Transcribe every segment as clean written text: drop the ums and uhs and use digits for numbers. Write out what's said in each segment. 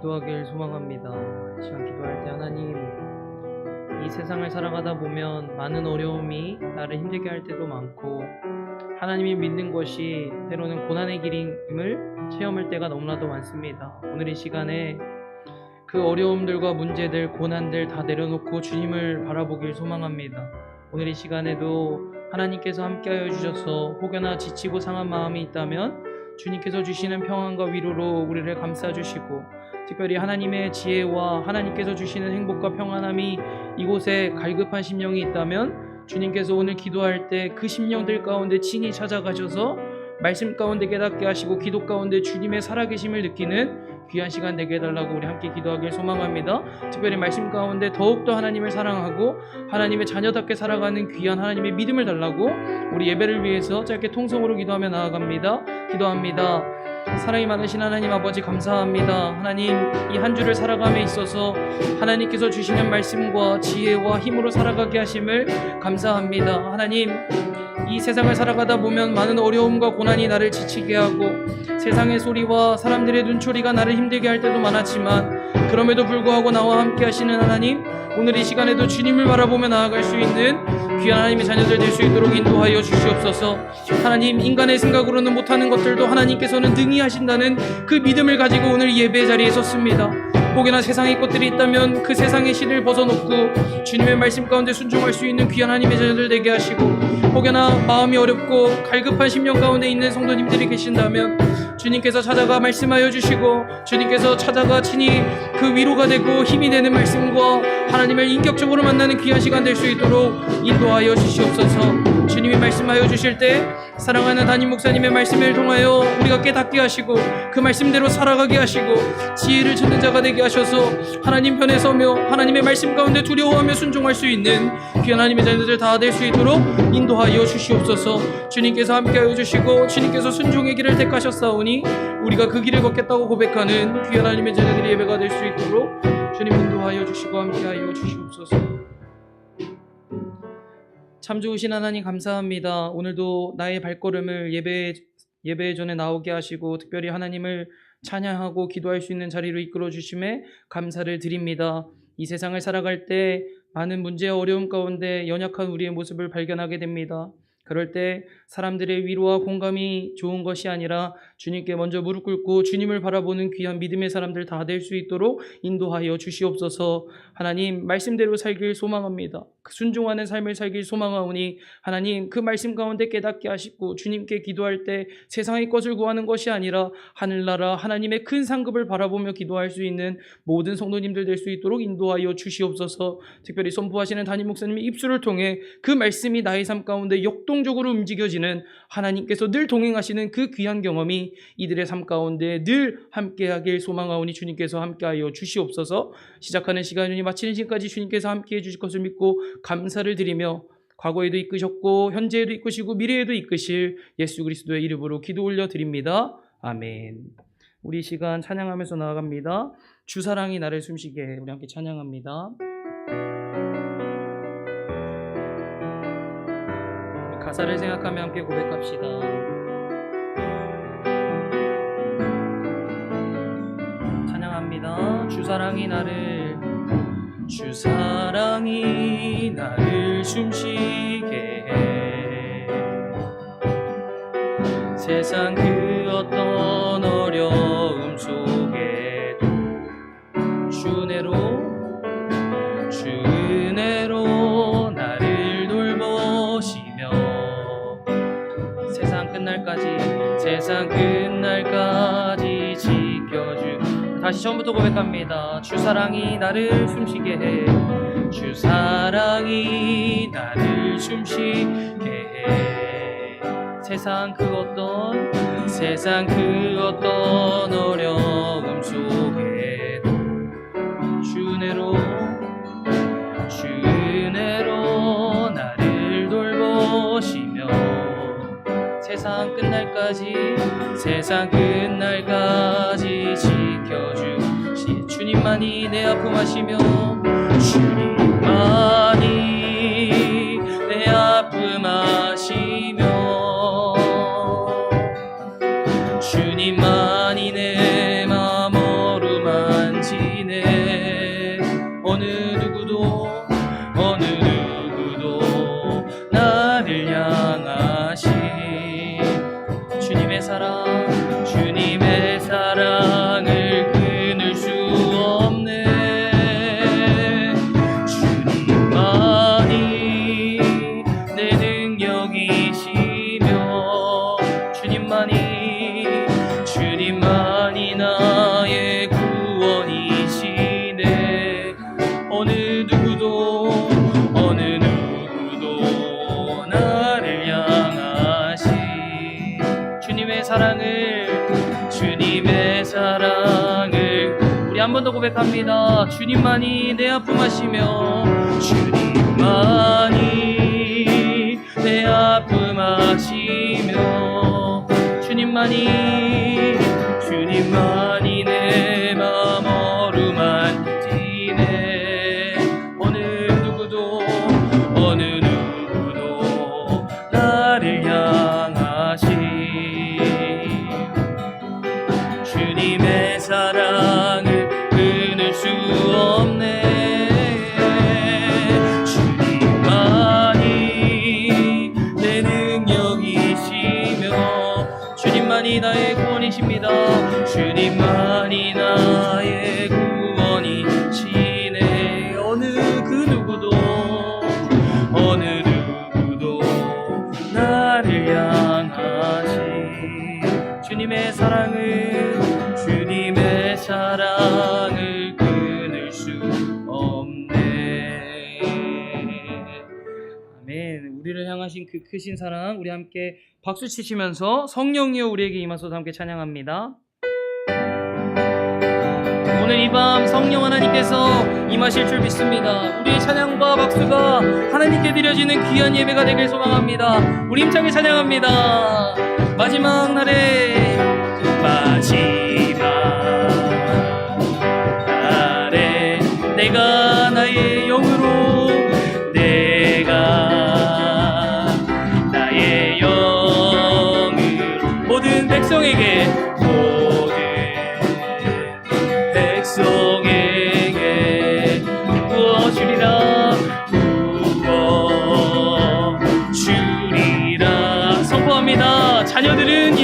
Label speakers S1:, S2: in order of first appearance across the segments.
S1: 기도하길 소망합니다. 이 시간 기도할 때 하나님, 이 세상을 살아가다 보면 많은 어려움이 나를 힘들게 할 때도 많고 하나님이 믿는 것이 때로는 고난의 길임을 체험할 때가 너무나도 많습니다. 오늘 이 시간에 그 어려움들과 문제들, 고난들 다 내려놓고 주님을 바라보길 소망합니다. 오늘 이 시간에도 하나님께서 함께하여 주셔서 혹여나 지치고 상한 마음이 있다면 주님께서 주시는 평안과 위로로 우리를 감싸주시고, 특별히 하나님의 지혜와 하나님께서 주시는 행복과 평안함이 이곳에 갈급한 심령이 있다면 주님께서 오늘 기도할 때 그 심령들 가운데 친히 찾아가셔서 말씀 가운데 깨닫게 하시고 기도 가운데 주님의 살아계심을 느끼는 귀한 시간 되게 해달라고 우리 함께 기도하길 소망합니다. 특별히 말씀 가운데 더욱더 하나님을 사랑하고 하나님의 자녀답게 살아가는 귀한 하나님의 믿음을 달라고 우리 예배를 위해서 짧게 통성으로 기도하며 나아갑니다. 기도합니다. 사랑이 많으신 하나님 아버지, 감사합니다. 하나님, 이 한 주를 살아감에 있어서 하나님께서 주시는 말씀과 지혜와 힘으로 살아가게 하심을 감사합니다. 하나님, 이 세상을 살아가다 보면 많은 어려움과 고난이 나를 지치게 하고 세상의 소리와 사람들의 눈초리가 나를 힘들게 할 때도 많았지만, 그럼에도 불구하고 나와 함께 하시는 하나님, 오늘 이 시간에도 주님을 바라보며 나아갈 수 있는 귀한 하나님의 자녀들 될 수 있도록 인도하여 주시옵소서. 하나님, 인간의 생각으로는 못하는 것들도 하나님께서는 능히 하신다는 그 믿음을 가지고 오늘 예배 자리에 섰습니다. 혹여나 세상의 것들이 있다면 그 세상의 실을 벗어놓고 주님의 말씀 가운데 순종할 수 있는 귀한 하나님의 자녀들 되게 하시고, 혹여나 마음이 어렵고 갈급한 심령 가운데 있는 성도님들이 계신다면 주님께서 찾아가 말씀하여 주시고, 주님께서 찾아가 친히 그 위로가 되고 힘이 되는 말씀과 하나님을 인격적으로 만나는 귀한 시간 될 수 있도록 인도하여 주시옵소서. 주님이 말씀하여 주실 때 사랑하는 담임 목사님의 말씀을 통하여 우리가 깨닫게 하시고 그 말씀대로 살아가게 하시고 지혜를 찾는 자가 되게 하셔서 하나님 편에 서며 하나님의 말씀 가운데 두려워하며 순종할 수 있는 귀한 하나님의 자녀들 다 될 수 있도록 인도하여 주시옵소서. 주님께서 함께하여 주시고 주님께서 순종의 길을 택하셨사오니 우리가 그 길을 걷겠다고 고백하는 귀한 하나님의 자녀들의 예배가 될 수 있도록 주님 인도하여 주시고 함께하여 주시옵소서. 참 좋으신 하나님, 감사합니다. 오늘도 나의 발걸음을 예배 전에 나오게 하시고 특별히 하나님을 찬양하고 기도할 수 있는 자리로 이끌어 주심에 감사를 드립니다. 이 세상을 살아갈 때 많은 문제와 어려움 가운데 연약한 우리의 모습을 발견하게 됩니다. 그럴 때 사람들의 위로와 공감이 좋은 것이 아니라 주님께 먼저 무릎 꿇고 주님을 바라보는 귀한 믿음의 사람들 다 될 수 있도록 인도하여 주시옵소서. 하나님, 말씀대로 살길 소망합니다. 순종하는 삶을 살길 소망하오니 하나님, 그 말씀 가운데 깨닫게 하시고 주님께 기도할 때 세상의 것을 구하는 것이 아니라 하늘나라 하나님의 큰 상급을 바라보며 기도할 수 있는 모든 성도님들 될 수 있도록 인도하여 주시옵소서. 특별히 선포하시는 담임 목사님의 입술을 통해 그 말씀이 나의 삶 가운데 역동적으로 움직여지는 하나님께서 늘 동행하시는 그 귀한 경험이 이들의 삶 가운데 늘 함께하길 소망하오니 주님께서 함께하여 주시옵소서. 시작하는 시간이 마치는 시간까지 주님께서 함께해 주실 것을 믿고 감사를 드리며 과거에도 이끄셨고 현재에도 이끄시고 미래에도 이끄실 예수 그리스도의 이름으로 기도 올려드립니다. 아멘. 우리 시간 찬양하면서 나아갑니다. 주사랑이 나를 숨쉬게 해. 우리 함께 찬양합니다. 가사를 생각하며 함께 고백합시다. 찬양합니다. 주사랑이 나를 숨쉬게 해. 세상 그 어떤 어려움 속에도 주 은혜로 나를 돌보시며 세상 끝날까지 지켜주. 다시 처음부터 고백합니다. 주사랑이 나를 숨쉬게 해. 주사랑이 나를 숨쉬게 해. 세상 그 어떤 어려움 속에도 주 은혜로 나를 돌보시며 세상 끝날까지 지켜주시. 주님만이 내 아픔 아시며 주님만이 내 아픔 아시며 주님만이 내 마음 어루만지시며 어느 누구도 나를 향하신 주님의 사랑, 주님의 사랑을 끊을 수 없네. 주님만이 내 능력이시며 주님만이 나의 구원이시네. 어느 누구도 나를 향하신 주님의 사랑을 우리 한 번 더 고백합니다. 주님만이 내 아픔 아시며 주님만이 내 아픔 아시며 주님만이 내 맘 어루만지네. 어느 누구도 나를 향하신 주님의 사랑을 끊을 수 없네. 주님만이 내 능력이시며 주님만이 나의 구원이십니다. 주님만이 나의 구원이시네. 어느 누구도 나를 향하신 주님의 사랑을 끊을 수 없네. 아멘. 우리를 향하신 그 크신 사랑, 우리 함께 박수 치시면서 성령이여 우리에게 임하소서 함께 찬양합니다. 오늘 이 밤 성령 하나님께서 임하실 줄 믿습니다. 우리의 찬양과 박수가 하나님께 드려지는 귀한 예배가 되길 소망합니다. 우리 힘차게 찬양합니다. 마지막 날에 내가 나의 영으로 모든 백성에게 부어주리라 선포합니다. 자녀들은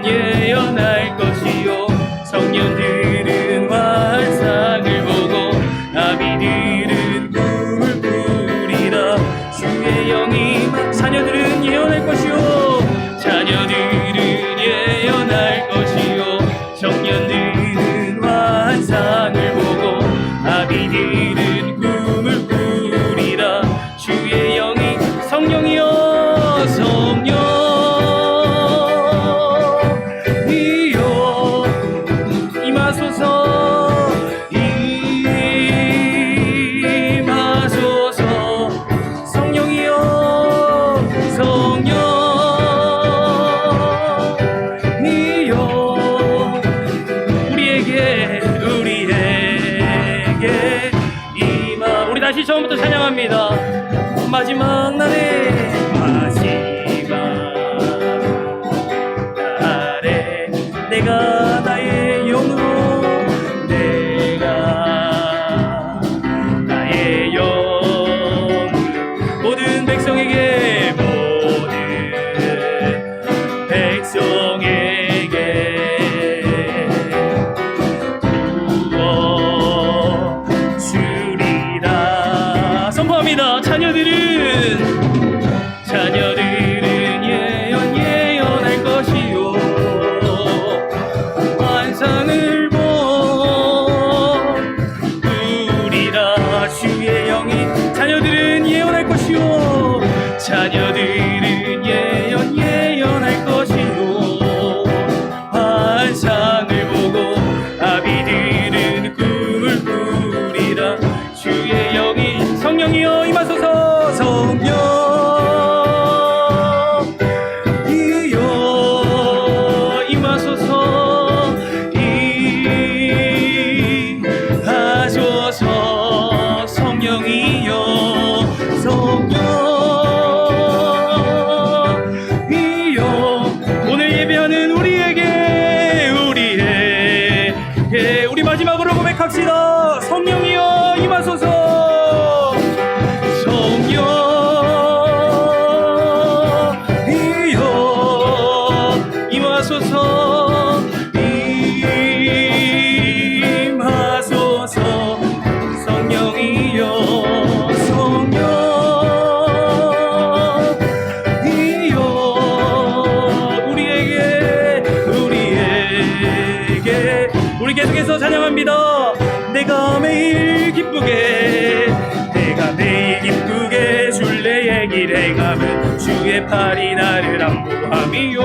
S1: 예언할 것이요 청년들은 환상을 보고 아비들은 꿈을 꾸리라. 주의 영이 자녀들은 예언할 것이요 청년들은 환상을 보고 아비들은 꿈을 꾸리라. 주의 영이 성령이여 다시 처음부터 찬양합니다. 마지막 날에 내가 나의 영으로 모든 백성에게 선포합니다. 자녀들은 예언할 것이요 환상을 보리라. 주의 영이 자녀들은 예언할 것이요 예언할 것이요 환상을 보고 아비들은 꿈을 꾸리라. 주의 영이 성령이여 임하소서.
S2: 날이 나를 안보함이요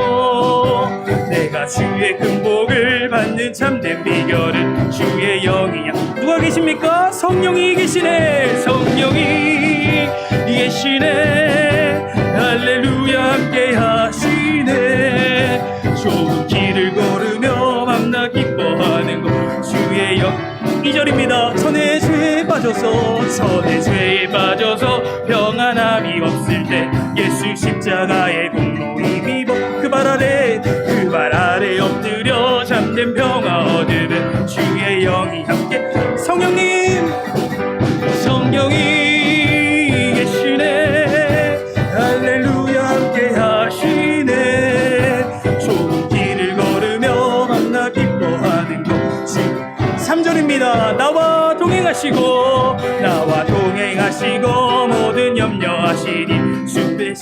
S2: 내가 주의 금복을 받는 참된 비결은 주의 영이야. 누가 계십니까? 성령이 계시네. 성령이 계시네. 할렐루야 함께 하시네. 좋은 길을 걸으며 밤낮 기뻐하는 것 주의 영. 2절입니다. 천의 죄에 빠져서 평안함이 없을 때 예수 십자가의 공로 힘입어 그 발 아래 엎드려 잠든 평화 얻으면 주의 영이 함께. 성령이 계시네. 할렐루야 함께 하시네. 좋은 길을 걸으며 밤낮 기뻐하는 것. 3절입니다. 나와 동행하시고 모든 염려하시니 숲에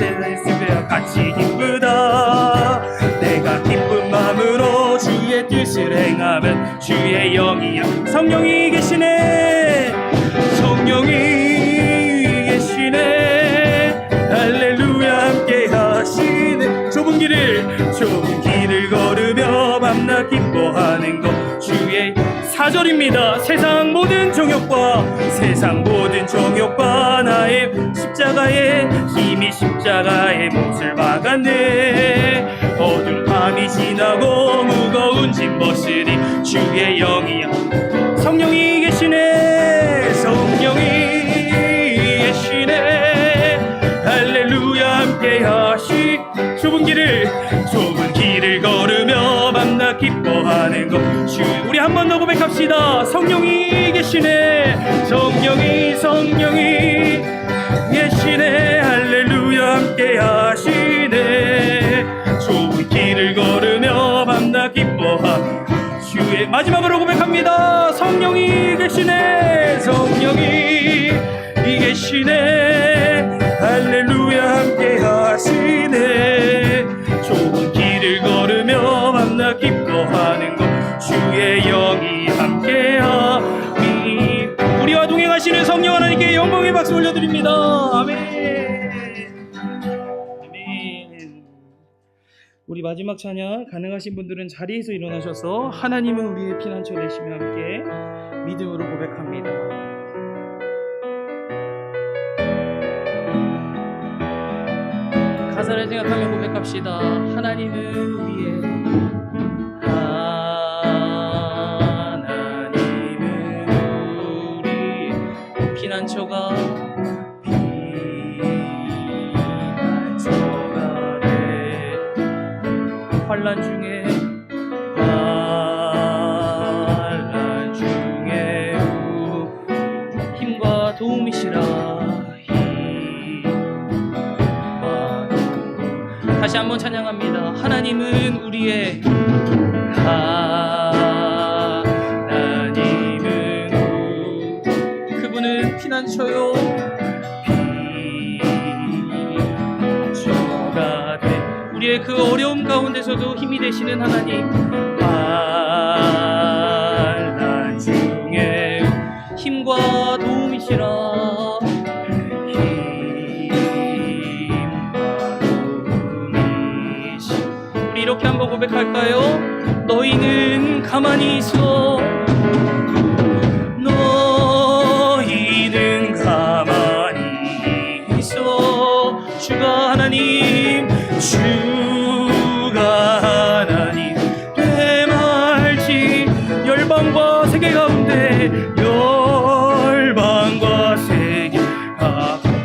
S2: 같이 기쁘다. 내가 기쁜 마음으로 주의 뜻을 행하면 주의 영이야. 성령이 계시네. 성령이 계시네. 할렐루야 함께 하시네. 좁은 길을 걸으며 밤낮 기뻐하는 것 주의. 4절입니다. 세상 모든 정욕과 나의 십자가에 이미 십자가의 몫을 박았네. 어두운 밤이 지나고 무거운 짐 벗으니 주의 영이야. 성령이 계시네. 성령이 계시네. 할렐루야 함께 하시. 좁은 길을 걸으며 밤낮 기뻐하는 것 주. 우리 한 번 더 고백합시다. 성령이 계시네. 성령이 계시네. 할렐루야 함께 하시네. 좁은 길을 걸으며 밤낮 기뻐하는 주의. 마지막으로 고백합니다. 성령이 계시네. 성령이 계시네. 할렐루야 함께 하시네. 좁은 길을 걸으며 밤낮 기뻐하는 것 주의 영이 함께하니. 우리와 동행하시는 성령 하나님께 영광의 박수 올려드립니다. 아멘. 아멘. 우리 마지막 찬양 가능하신 분들은 자리에서 일어나셔서 하나님은 우리의 피난처 되시며 함께 믿음으로 고백합니다. 가사를 생각하며 고백합시다. 하나님은 우리의 피난처가 돼. 환난 중에 힘과 도움이시라. 다시 한번 찬양합니다. 하나님은 우리의 그분은 피난처요. 피난처가 돼. 우리의 그 어려움 가운데서도 힘이 되시는 하나님. 환난 중에 힘과 도움이시라. 이렇게 한번 고백할까요? 너희는 가만히 있어. 너희는 가만히 있어. 주가 하나님 되말지. 열방과 세계 가운데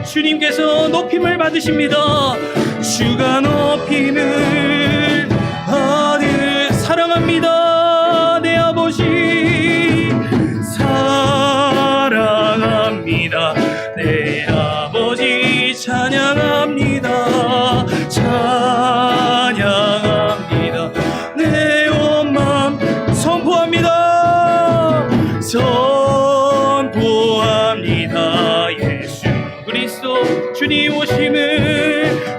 S2: 주님께서 높임을 받으십니다. 주가 높임을 사랑합니다. 내 아버지 사랑합니다. 내 아버지 찬양합니다. 찬양합니다. 내 온 마음 선포합니다. 선포합니다. 예수 그리스도 주님 오심을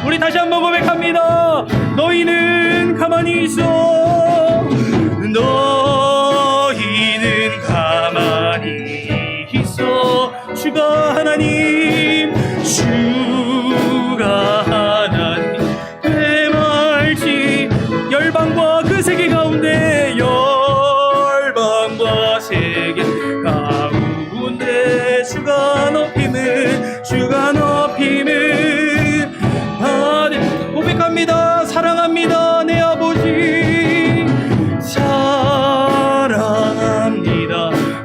S2: 우리 다시 한번 고백합니다. 너희는 가만히 있어. 너희는 가만히 있어. 주가 하나님 자녀에게 가운데 주가 높임을 고백합니다. 사랑합니다 내 아버지, 사랑합니다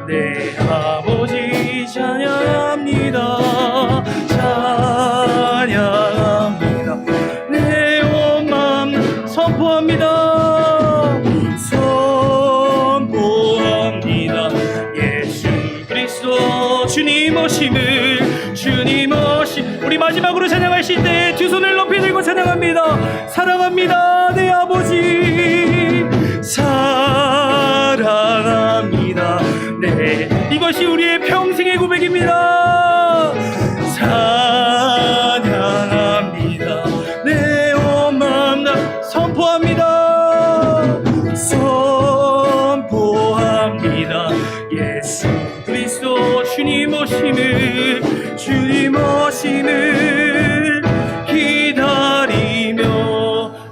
S2: 내 아버지, 찬양합니다 찬양합니다 내 온 마음 선포합니다 선포합니다. 예수 그리스도 주님 오심을, 주님 오심. 우리 마지막으로 찬양하실 때 두 손을 높이 들고 찬양합니다. 사랑합니다 내 아버지, 사랑합니다 네, 이것이 우리의 평생의 고백입니다. 찬양합니다 내 온 마음 선포합니다 선포합니다. 예수 그리스도 주님 오심을, 주님 오심을 기다리며.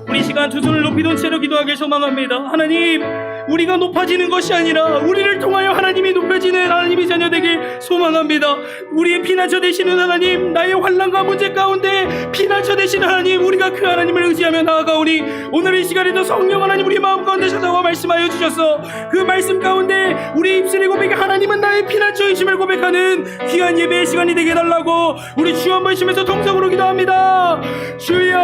S2: 우리 시간 두 손을 높이 든 채로 기도하길 소망합니다. 하나님, 우리가 높아지는 것이 아니라 우리를 통하여 하나님이 높여지는 하나님의 자녀 되길 소망합니다. 우리의 피난처 되시는 하나님, 나의 환난과 문제 가운데 피난처 되시는 하나님, 우리가 그 하나님을 의지하며 나아가오니 오늘 이 시간에도 성령 하나님 우리 마음 가운데 찾아와 말씀하여 주셔서 그 말씀 가운데 우리 입술의 고백이 하나님은 나의 피난처이심을 고백하는 귀한 예배의 시간이 되게 해달라고 우리 주 한번 쉬면서 통성으로 기도합니다. 주여,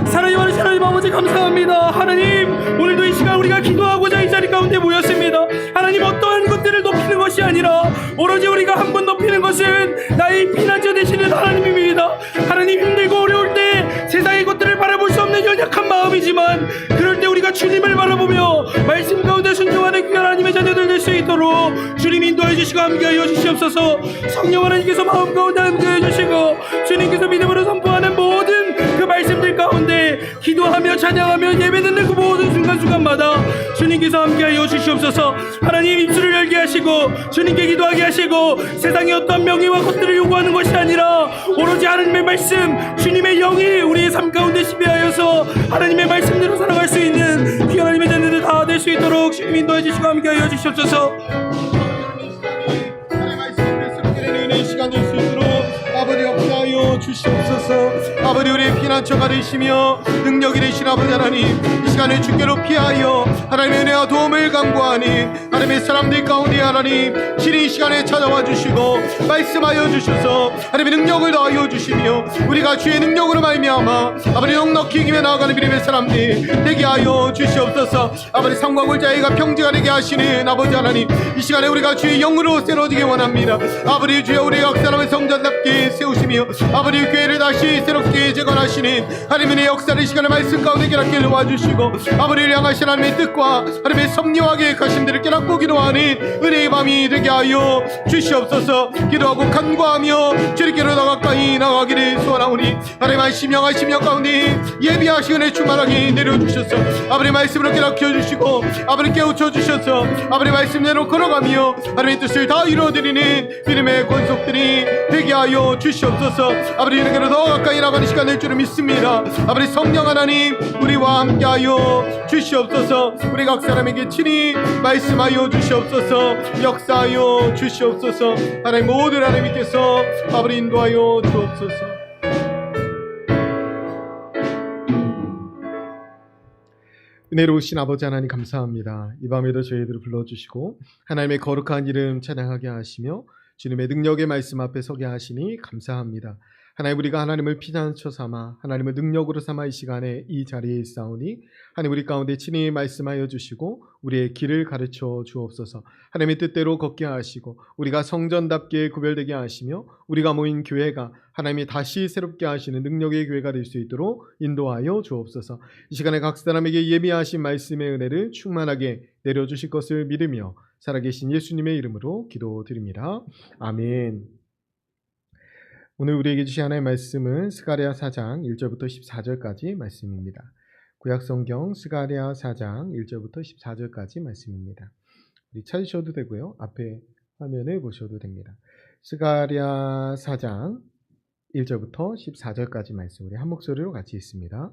S2: 사랑이 많으신 하나님 아버지 감사합니다. 하나님, 오늘도 이 시간 우리가 기도하고자 이 자리 가운데 모였습니다. 하나님, 어떠한 것들을 높이는 것이 아니라 오로지 우리가 한 번 높이는 것은 나의 피난처 되시는 하나님입니다. 하나님, 힘들고 어려울 때 세상의 것들을 바라볼 수 없는 연약한 마음이지만 그럴 때 우리가 주님을 바라보며 말씀 가운데 순종하는 귀한 하나님의 자녀들 될 수 있도록 주님 인도해 주시고 함께하여 주시옵소서. 성령 하나님께서 마음 가운데 함께해 주시고 주님께서 믿음으로 선포하는 모든 그 말씀들 가운데 기도하며 찬양하며 예배 듣는 그 모든 순간순간마다 주님께서 함께하여 주시옵소서. 하나님, 입술을 열게 하시고 주님께 기도하게 하시고 세상의 어떤 명예와 것들을 요구하는 것이 아니라 오로지 하나님의 말씀, 주님의 영이 우리의 삶 가운데 지배하여서 하나님의 말씀대로 살아갈 수 있는 귀한 하나님의 자녀들 다 될 수 있도록 주님 인도해 주시고 함께하여 주시옵소서.
S3: 하나님의 말씀을 새롭게 내는 시간 될 수 있도록 아버지 역사하여 주시옵소서. 아버지, 우리의 피난처가 되시며 능력이 되신 아버지 하나님, 이 시간에 주께로 피하여 하나님의 은혜와 도움을 간구하니 하나님의 사람들 가운데 하나님 신이 이 시간에 찾아와 주시고 말씀하여 주셔서 하나님의 능력을 더하여 주시며 우리가 주의 능력으로 말미암아 아버지 넉넉히 이기며 나아가는 믿음의 사람들 되게 하여 주시옵소서. 아버지, 상과 골자애가 평지가 되게 하시는 아버지 하나님, 이 시간에 우리가 주의 영으로 새로지게 원합니다. 아버지, 주여 우리의 역사람의 성전답게 세우시며 아버지 교회를 다시 새롭게 재건하시는 하나님의 역사를 이 시간에 말씀 가운데 깨닫게 도와주시고 아버지를 향하신 하나님의 뜻과 하나님의 섭리와 계획하심들을 깨닫고 기도하는 은혜의 밤이 되게 하여 주시옵소서. 기도하고 간구하며 주님께로 더 가까이 나가기를 소원하오니 하나님의 심령 가운데 예비하신 은혜 충만하게 내려주셔서 아버지 말씀으로 깨닫게 해주시고 아버지 깨우쳐 주셔서 아버지 말씀대로 걸어가며 하나님의 뜻을 다 이루어드리는 믿음의 권속들이 되게 하여 주시옵소서. 아버지 이렇게로 더 가까이 나가는 시간 될 줄을 믿습니다. 아버지 성령 하나님 우리와 함께하여 주시옵소서. 우리 각 사람에게 친히 말씀하여 주시옵소서. 역사하여 주시옵소서. 하나님 모든 하나님께서 아버지 인도하여 주옵소서. 은혜로우신 아버지 하나님 감사합니다. 이 밤에도 저희들을 불러주시고 하나님의 거룩한 이름 찬양하게 하시며 주님의 능력의 말씀 앞에 서게 하시니 감사합니다. 하나님, 우리가 하나님을 피난처 삼아 하나님을 능력으로 삼아 이 시간에 이 자리에 있사오니 하나님 우리 가운데 친히 말씀하여 주시고 우리의 길을 가르쳐 주옵소서. 하나님의 뜻대로 걷게 하시고 우리가 성전답게 구별되게 하시며 우리가 모인 교회가 하나님이 다시 새롭게 하시는 능력의 교회가 될 수 있도록 인도하여 주옵소서. 이 시간에 각 사람에게 예비하신 말씀의 은혜를 충만하게 내려주실 것을 믿으며 살아계신 예수님의 이름으로 기도드립니다. 아멘. 오늘 우리에게 주신 하나님의 말씀은 스가랴 4장 1절부터 14절까지 말씀입니다. 구약성경 스가랴 4장 1절부터 14절까지 말씀입니다. 우리 찾으셔도 되고요. 앞에 화면을 보셔도 됩니다. 스가랴 4장 1절부터 14절까지 말씀 우리 한 목소리로 같이 읽습니다.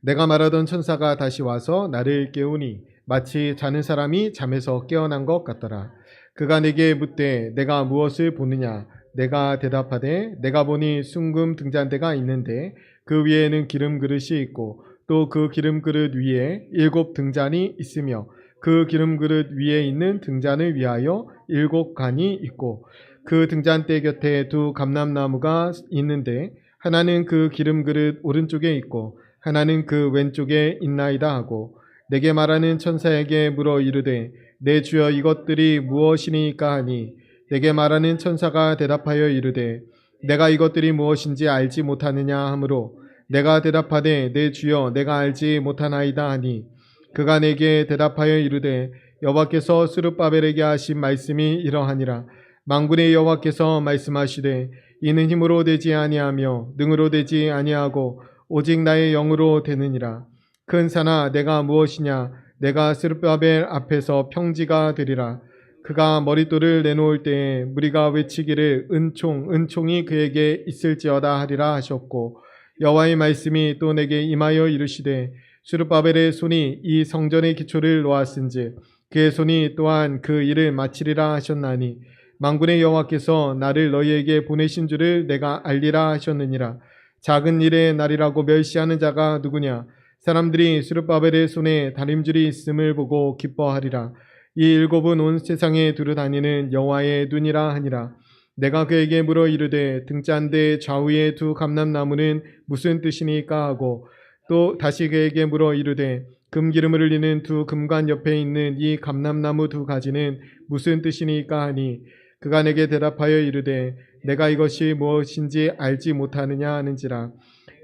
S3: 내가 말하던 천사가 다시 와서 나를 깨우니 마치 자는 사람이 잠에서 깨어난 것 같더라. 그가 내게 묻되 내가 무엇을 보느냐? 내가 대답하되 내가 보니 숭금 등잔대가 있는데 그 위에는 기름 그릇이 있고 또 그 기름 그릇 위에 7 등잔이 있으며 그 기름 그릇 위에 있는 등잔을 위하여 7 간이 있고 그 등잔대 곁에 2 감람나무가 있는데 하나는 그 기름 그릇 오른쪽에 있고 하나는 그 왼쪽에 있나이다 하고 내게 말하는 천사에게 물어 이르되 내 주여 이것들이 무엇이니까 하니 내게 말하는 천사가 대답하여 이르되 내가 이것들이 무엇인지 알지 못하느냐 하므로 내가 대답하되 내 주여 내가 알지 못하나이다 하니 그가 내게 대답하여 이르되 여호와께서 스룹바벨에게 하신 말씀이 이러하니라. 만군의 여호와께서 말씀하시되 이는 힘으로 되지 아니하며 능으로 되지 아니하고 오직 나의 영으로 되느니라. 큰 산아 내가 무엇이냐? 내가 스룹바벨 앞에서 평지가 되리라. 그가 머릿돌을 내놓을 때에 무리가 외치기를 은총이 그에게 있을지어다 하리라 하셨고 여호와의 말씀이 또 내게 임하여 이르시되 스룹바벨의 손이 이 성전의 기초를 놓았은즉 그의 손이 또한 그 일을 마치리라 하셨나니 만군의 여호와께서 나를 너희에게 보내신 줄을 내가 알리라 하셨느니라. 작은 일의 날이라고 멸시하는 자가 누구냐? 사람들이 스룹바벨의 손에 다림줄이 있음을 보고 기뻐하리라. 이 7은 온 세상에 두루 다니는 여호와의 눈이라 하니라. 내가 그에게 물어 이르되 등잔대 좌우의 2 감람나무는 무슨 뜻이니까 하고 또 다시 그에게 물어 이르되 금기름을 흘리는 2 금관 옆에 있는 이 감람나무 2 가지는 무슨 뜻이니까 하니 그가 내게 대답하여 이르되 내가 이것이 무엇인지 알지 못하느냐 하는지라.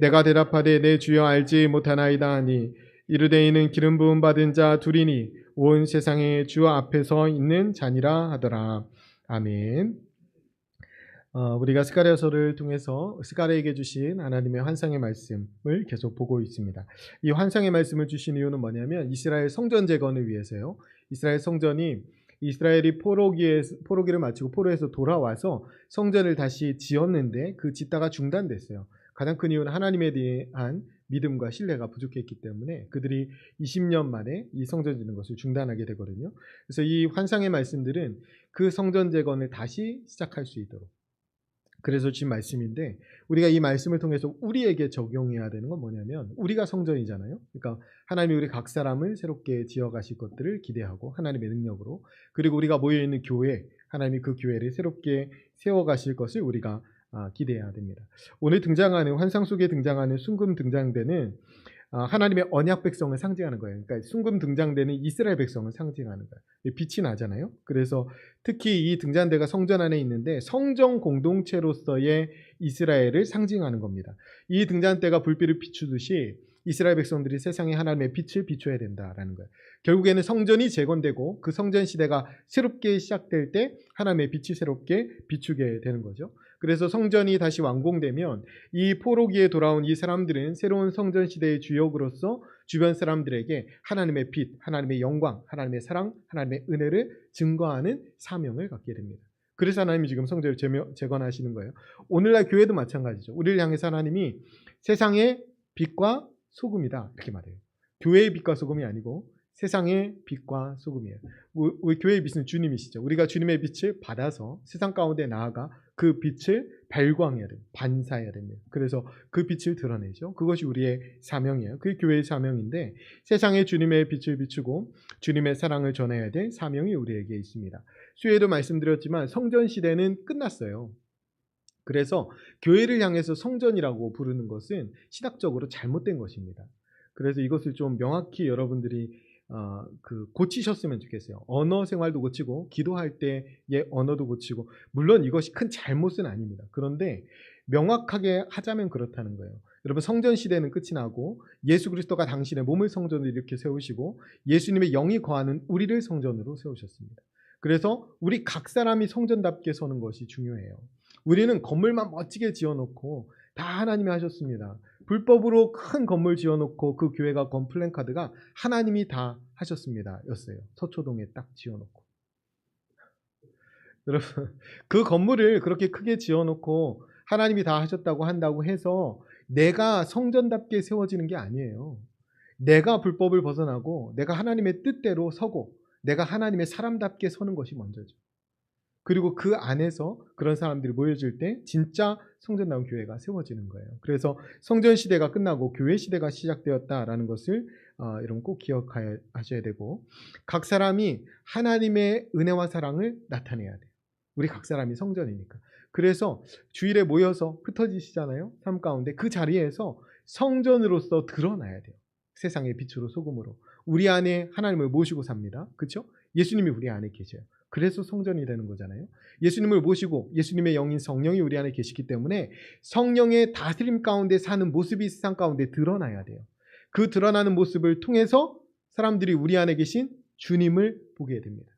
S3: 내가 대답하되 내 주여 알지 못하나이다 하니 이르되 이는 기름 부음 받은 자 2이니 온 세상에 주 앞에서 있는 자니라 하더라. 아멘. 우리가 스가랴서를 통해서 스가랴에게 주신 하나님의 환상의 말씀을 계속 보고 있습니다. 이 환상의 말씀을 주신 이유는 뭐냐면 이스라엘 성전 재건을 위해서요. 이스라엘 성전이 이스라엘이 포로기를 마치고 포로에서 돌아와서 성전을 다시 지었는데 그 짓다가 중단됐어요. 가장 큰 이유는 하나님에 대한 믿음과 신뢰가 부족했기 때문에 그들이 20년 만에 이 성전 짓는 것을 중단하게 되거든요. 그래서 이 환상의 말씀들은 그 성전 재건을 다시 시작할 수 있도록 그래서 주신 말씀인데 우리가 이 말씀을 통해서 우리에게 적용해야 되는 건 뭐냐면 우리가 성전이잖아요. 그러니까 하나님이 우리 각 사람을 새롭게 지어가실 것들을 기대하고 하나님의 능력으로 그리고 우리가 모여있는 교회 하나님이 그 교회를 새롭게 세워가실 것을 우리가 기대해야 됩니다. 오늘 등장하는 환상 속에 등장하는 숭금 등장대는 하나님의 언약 백성을 상징하는 거예요. 그러니까 숭금 등장대는 이스라엘 백성을 상징하는 거예요. 빛이 나잖아요. 그래서 특히 이 등잔대가 성전 안에 있는데 성전 공동체로서의 이스라엘을 상징하는 겁니다. 이 등잔대가 불빛을 비추듯이 이스라엘 백성들이 세상에 하나님의 빛을 비춰야 된다라는 거예요. 결국에는 성전이 재건되고 그 성전 시대가 새롭게 시작될 때 하나님의 빛이 새롭게 비추게 되는 거죠. 그래서 성전이 다시 완공되면 이 포로기에 돌아온 이 사람들은 새로운 성전 시대의 주역으로서 주변 사람들에게 하나님의 빛, 하나님의 영광, 하나님의 사랑, 하나님의 은혜를 증거하는 사명을 갖게 됩니다. 그래서 하나님이 지금 성전을 재건하시는 거예요. 오늘날 교회도 마찬가지죠. 우리를 향해서 하나님이 세상의 빛과 소금이다 이렇게 말해요. 교회의 빛과 소금이 아니고 세상의 빛과 소금이에요. 우리 교회의 빛은 주님이시죠. 우리가 주님의 빛을 받아서 세상 가운데 나아가 그 빛을 발광해야 됩니다. 반사해야 됩니다. 그래서 그 빛을 드러내죠. 그것이 우리의 사명이에요. 그게 교회의 사명인데 세상에 주님의 빛을 비추고 주님의 사랑을 전해야 될 사명이 우리에게 있습니다. 수요일에도 말씀드렸지만 성전 시대는 끝났어요. 그래서 교회를 향해서 성전이라고 부르는 것은 신학적으로 잘못된 것입니다. 그래서 이것을 좀 명확히 여러분들이 고치셨으면 좋겠어요. 언어 생활도 고치고 기도할 때의 언어도 고치고 물론 이것이 큰 잘못은 아닙니다. 그런데 명확하게 하자면 그렇다는 거예요. 여러분 성전 시대는 끝이 나고 예수 그리스도가 당신의 몸을 성전으로 이렇게 세우시고 예수님의 영이 거하는 우리를 성전으로 세우셨습니다. 그래서 우리 각 사람이 성전답게 서는 것이 중요해요. 우리는 건물만 멋지게 지어놓고 다 하나님이 하셨습니다. 불법으로 큰 건물 지어놓고 그 교회가 건 플랜카드가 하나님이 다 하셨습니다 였어요. 서초동에 딱 지어놓고 여러분 그 건물을 그렇게 크게 지어놓고 하나님이 다 하셨다고 한다고 해서 내가 성전답게 세워지는 게 아니에요. 내가 불법을 벗어나고 내가 하나님의 뜻대로 서고 내가 하나님의 사람답게 서는 것이 먼저죠. 그리고 그 안에서 그런 사람들이 모여질 때 진짜 성전다운 교회가 세워지는 거예요. 그래서 성전 시대가 끝나고 교회 시대가 시작되었다라는 것을 여러분 꼭 기억하셔야 되고, 각 사람이 하나님의 은혜와 사랑을 나타내야 돼요. 우리 각 사람이 성전이니까. 그래서 주일에 모여서 흩어지시잖아요. 삶 가운데 그 자리에서 성전으로서 드러나야 돼요. 세상의 빛으로 소금으로 우리 안에 하나님을 모시고 삽니다. 그렇죠? 예수님이 우리 안에 계셔요. 그래서 성전이 되는 거잖아요. 예수님을 모시고 예수님의 영인 성령이 우리 안에 계시기 때문에 성령의 다스림 가운데 사는 모습이 세상 가운데 드러나야 돼요. 그 드러나는 모습을 통해서 사람들이 우리 안에 계신 주님을 보게 됩니다.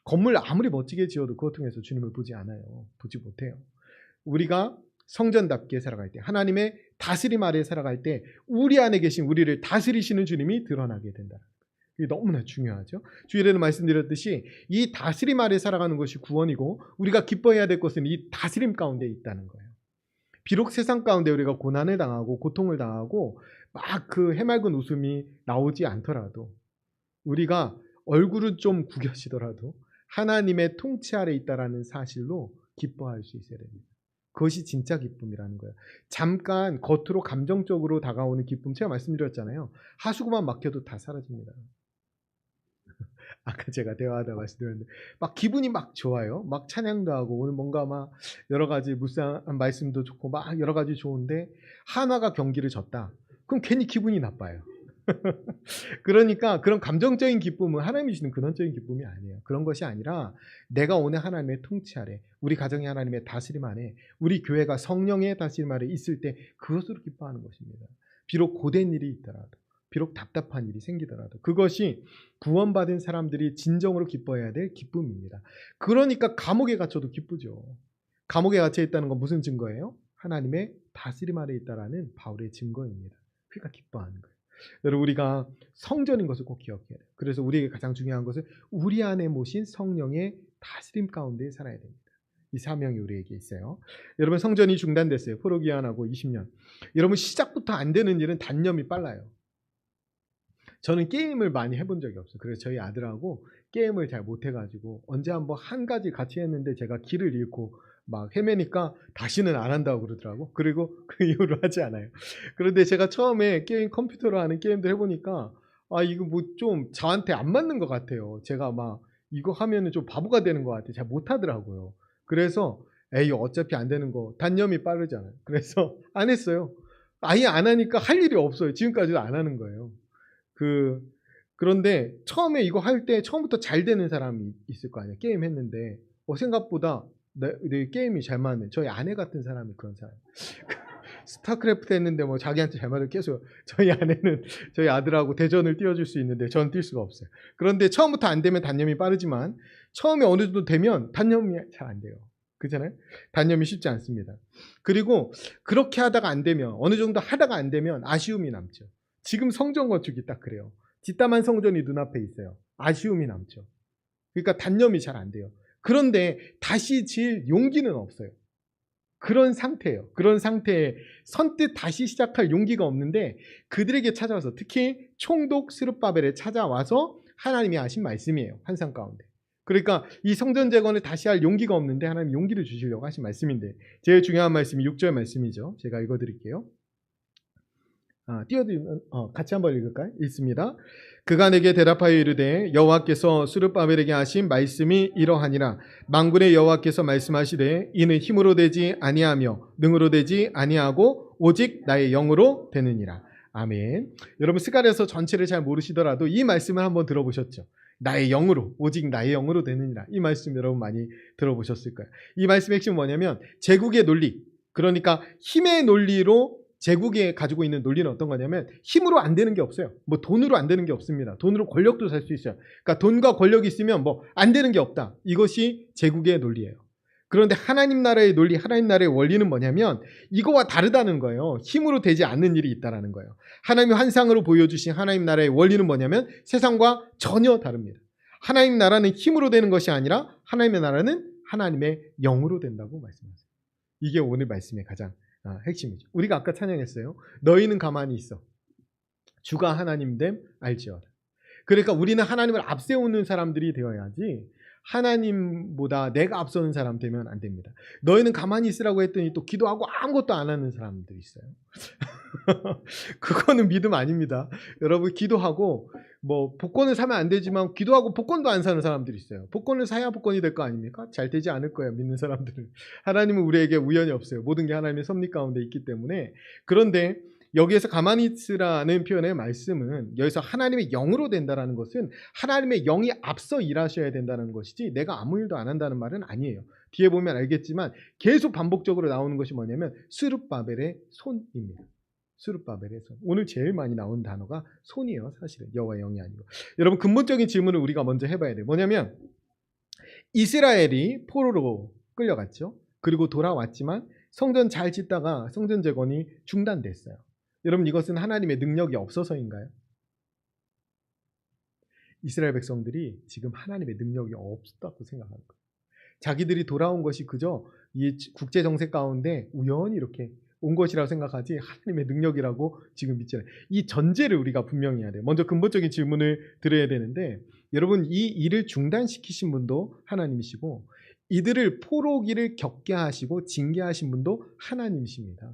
S3: 건물 아무리 멋지게 지어도 그것 통해서 주님을 보지 않아요. 보지 못해요. 우리가 성전답게 살아갈 때, 하나님의 다스림 아래 살아갈 때 우리 안에 계신 우리를 다스리시는 주님이 드러나게 된다. 이게 너무나 중요하죠. 주일에는 말씀드렸듯이 이 다스림 아래 살아가는 것이 구원이고, 우리가 기뻐해야 될 것은 이 다스림 가운데 있다는 거예요. 비록 세상 가운데 우리가 고난을 당하고 고통을 당하고 막 그 해맑은 웃음이 나오지 않더라도, 우리가 얼굴은 좀 구겨지더라도 하나님의 통치 아래 있다라는 사실로 기뻐할 수 있어야 됩니다. 그것이 진짜 기쁨이라는 거예요. 잠깐 겉으로 감정적으로 다가오는 기쁨, 제가 말씀드렸잖아요. 하수구만 막혀도 다 사라집니다. 아까 제가 대화하다 말씀드렸는데 막 기분이 막 좋아요. 막 찬양도 하고 오늘 뭔가 막 여러 가지 묵상한 말씀도 좋고 막 여러 가지 좋은데 한화가 경기를 졌다. 그럼 괜히 기분이 나빠요. 그러니까 그런 감정적인 기쁨은 하나님이 주시는 근원적인 기쁨이 아니에요. 그런 것이 아니라 내가 오늘 하나님의 통치 아래, 우리 가정이 하나님의 다스림 안에, 우리 교회가 성령의 다스림 아래 있을 때 그것으로 기뻐하는 것입니다. 비록 고된 일이 있더라도, 비록 답답한 일이 생기더라도 그것이 구원받은 사람들이 진정으로 기뻐해야 될 기쁨입니다. 그러니까 감옥에 갇혀도 기쁘죠. 감옥에 갇혀 있다는 건 무슨 증거예요? 하나님의 다스림 아래 있다라는 바울의 증거입니다. 그러니까 기뻐하는 거예요. 여러분, 우리가 성전인 것을 꼭 기억해야 돼요. 그래서 우리에게 가장 중요한 것은 우리 안에 모신 성령의 다스림 가운데 살아야 됩니다. 이 사명이 우리에게 있어요. 여러분, 성전이 중단됐어요. 포로기한하고 20년. 여러분, 시작부터 안 되는 일은 단념이 빨라요. 저는 게임을 많이 해본 적이 없어요. 그래서 저희 아들하고 게임을 잘 못해가지고 언제 한번 한 가지 같이 했는데 제가 길을 잃고 막 헤매니까 다시는 안 한다고 그러더라고. 그리고 그 이후로 하지 않아요. 그런데 제가 처음에 게임, 컴퓨터로 하는 게임들 해보니까 이거 뭐 좀 저한테 안 맞는 것 같아요. 제가 막 이거 하면은 좀 바보가 되는 것 같아요. 잘 못하더라고요. 그래서 에이, 어차피 안 되는 거, 단념이 빠르잖아요. 그래서 안 했어요. 아예 안 하니까 할 일이 없어요. 지금까지도 안 하는 거예요. 그런데 처음에 이거 할 때 처음부터 잘 되는 사람이 있을 거 아니에요. 게임 했는데 생각보다 내 게임이 잘 맞네. 저희 아내 같은 사람이 그런 사람. 스타크래프트 했는데 뭐 자기한테 잘 맞아 계속 저희 아내는 저희 아들하고 대전을 띄워줄 수 있는데 저는 뛸 수가 없어요. 그런데 처음부터 안 되면 단념이 빠르지만 처음에 어느 정도 되면 단념이 잘 안 돼요. 그렇잖아요? 단념이 쉽지 않습니다. 그리고 그렇게 하다가 안 되면, 어느 정도 하다가 안 되면 아쉬움이 남죠. 지금 성전 건축이 딱 그래요. 뒷담한 성전이 눈앞에 있어요. 아쉬움이 남죠. 그러니까 단념이 잘 안 돼요. 그런데 다시 지을 용기는 없어요. 그런 상태예요. 그런 상태에 선뜻 다시 시작할 용기가 없는데 그들에게 찾아와서, 특히 총독 스룹바벨에 찾아와서 하나님이 하신 말씀이에요. 환상 가운데. 그러니까 이 성전 재건을 다시 할 용기가 없는데 하나님 용기를 주시려고 하신 말씀인데, 제일 중요한 말씀이 6절 말씀이죠. 제가 읽어드릴게요. 띄워드리면 같이 한번 읽을까요? 읽습니다. 그가 내게 대답하여 이르되 여호와께서 스룹바벨에게 하신 말씀이 이러하니라. 만군의 여호와께서 말씀하시되 이는 힘으로 되지 아니하며 능으로 되지 아니하고 오직 나의 영으로 되느니라. 아멘. 여러분, 스가랴서 전체를 잘 모르시더라도 이 말씀을 한번 들어보셨죠? 나의 영으로, 오직 나의 영으로 되느니라. 이 말씀 여러분 많이 들어보셨을 거예요. 이 말씀의 핵심은 뭐냐면 제국의 논리, 그러니까 힘의 논리로 제국에 가지고 있는 논리는 어떤 거냐면 힘으로 안 되는 게 없어요. 뭐 돈으로 안 되는 게 없습니다. 돈으로 권력도 살 수 있어요. 그러니까 돈과 권력이 있으면 뭐 안 되는 게 없다. 이것이 제국의 논리예요. 그런데 하나님 나라의 논리, 하나님 나라의 원리는 뭐냐면 이거와 다르다는 거예요. 힘으로 되지 않는 일이 있다는 거예요. 하나님의 환상으로 보여주신 하나님 나라의 원리는 뭐냐면 세상과 전혀 다릅니다. 하나님 나라는 힘으로 되는 것이 아니라 하나님의 나라는 하나님의 영으로 된다고 말씀하세요. 이게 오늘 말씀의 가장 핵심이죠. 우리가 아까 찬양했어요. 너희는 가만히 있어. 주가 하나님됨 알지어다. 그러니까 우리는 하나님을 앞세우는 사람들이 되어야지 하나님보다 내가 앞서는 사람 되면 안 됩니다. 너희는 가만히 있으라고 했더니 또 기도하고 아무것도 안 하는 사람들이 있어요. 그거는 믿음 아닙니다. 여러분 기도하고 뭐 복권을 사면 안 되지만 기도하고 복권도 안 사는 사람들이 있어요. 복권을 사야 복권이 될 거 아닙니까? 잘 되지 않을 거예요. 믿는 사람들은. 하나님은 우리에게 우연이 없어요. 모든 게 하나님의 섭리 가운데 있기 때문에. 그런데 여기에서 가만히 있으라는 표현의 말씀은 여기서 하나님의 영으로 된다는 것은 하나님의 영이 앞서 일하셔야 된다는 것이지 내가 아무 일도 안 한다는 말은 아니에요. 뒤에 보면 알겠지만 계속 반복적으로 나오는 것이 뭐냐면 스룹바벨의 손입니다. 스룹바벨의 손. 오늘 제일 많이 나온 단어가 손이에요. 사실은 여호와의 영이 아니고. 여러분 근본적인 질문을 우리가 먼저 해봐야 돼요. 뭐냐면 이스라엘이 포로로 끌려갔죠. 그리고 돌아왔지만 성전 잘 짓다가 성전 재건이 중단됐어요. 여러분 이것은 하나님의 능력이 없어서인가요? 이스라엘 백성들이 지금 하나님의 능력이 없다고 생각하는 거예요. 자기들이 돌아온 것이 그저 이 국제 정세 가운데 우연히 이렇게 온 것이라고 생각하지 하나님의 능력이라고 지금 믿지 않아요. 이 전제를 우리가 분명히 해야 돼요. 먼저 근본적인 질문을 드려야 되는데 여러분 이 일을 중단시키신 분도 하나님이시고 이들을 포로기를 겪게 하시고 징계하신 분도 하나님이십니다.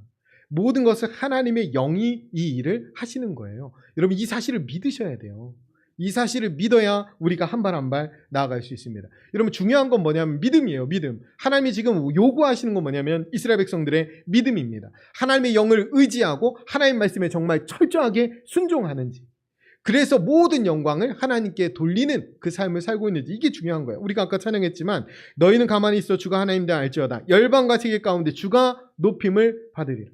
S3: 모든 것을 하나님의 영이 이 일을 하시는 거예요. 여러분 이 사실을 믿으셔야 돼요. 이 사실을 믿어야 우리가 한 발 한 발 나아갈 수 있습니다. 여러분 중요한 건 뭐냐면 믿음이에요. 믿음. 하나님이 지금 요구하시는 건 뭐냐면 이스라엘 백성들의 믿음입니다. 하나님의 영을 의지하고 하나님 말씀에 정말 철저하게 순종하는지. 그래서 모든 영광을 하나님께 돌리는 그 삶을 살고 있는지 이게 중요한 거예요. 우리가 아까 찬양했지만 너희는 가만히 있어 주가 하나님이다 알지어다. 열방과 세계 가운데 주가 높임을 받으리라.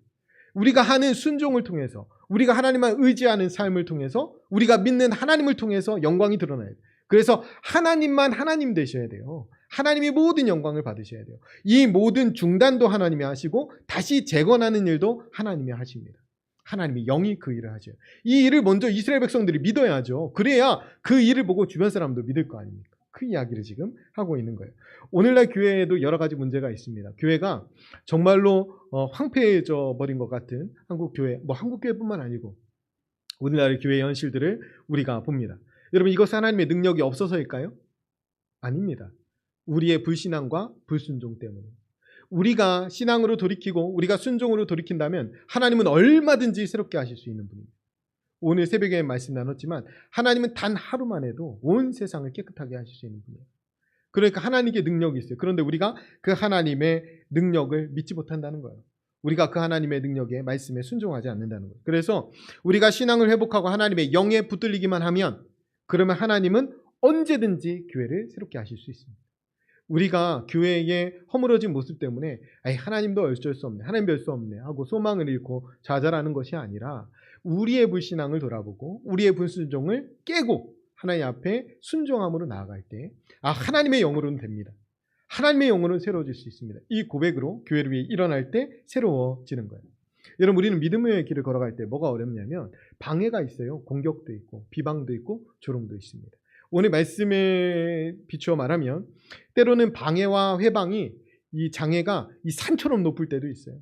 S3: 우리가 하는 순종을 통해서 우리가 하나님만 의지하는 삶을 통해서 우리가 믿는 하나님을 통해서 영광이 드러나요. 그래서 하나님만 하나님 되셔야 돼요. 하나님이 모든 영광을 받으셔야 돼요. 이 모든 중단도 하나님이 하시고 다시 재건하는 일도 하나님이 하십니다. 하나님이 영이 그 일을 하죠. 이 일을 먼저 이스라엘 백성들이 믿어야죠. 그래야 그 일을 보고 주변 사람도 믿을 거 아닙니까? 그 이야기를 지금 하고 있는 거예요. 오늘날 교회에도 여러 가지 문제가 있습니다. 교회가 정말로 황폐해져 버린 것 같은 한국 교회, 뭐 한국 교회뿐만 아니고 오늘날의 교회의 현실들을 우리가 봅니다. 여러분 이것은 하나님의 능력이 없어서일까요? 아닙니다. 우리의 불신앙과 불순종 때문에. 우리가 신앙으로 돌이키고 우리가 순종으로 돌이킨다면 하나님은 얼마든지 새롭게 하실 수 있는 분입니다. 오늘 새벽에 말씀 나눴지만 하나님은 단 하루만 해도 온 세상을 깨끗하게 하실 수 있는 분이에요. 그러니까 하나님께 능력이 있어요. 그런데 우리가 그 하나님의 능력을 믿지 못한다는 거예요. 우리가 그 하나님의 능력에 말씀에 순종하지 않는다는 거예요. 그래서 우리가 신앙을 회복하고 하나님의 영에 붙들리기만 하면 그러면 하나님은 언제든지 교회를 새롭게 하실 수 있습니다. 우리가 교회의 허물어진 모습 때문에 하나님도 어쩔 수 없네, 하나님 별 수 없네 하고 소망을 잃고 좌절하는 것이 아니라 우리의 불신앙을 돌아보고 우리의 불순종을 깨고 하나님 앞에 순종함으로 나아갈 때 하나님의 영으로는 됩니다. 하나님의 영으로는 새로워질 수 있습니다. 이 고백으로 교회를 위해 일어날 때 새로워지는 거예요. 여러분 우리는 믿음의 길을 걸어갈 때 뭐가 어렵냐면 방해가 있어요. 공격도 있고 비방도 있고 조롱도 있습니다. 오늘 말씀에 비추어 말하면 때로는 방해와 회방이 이 장애가 이 산처럼 높을 때도 있어요.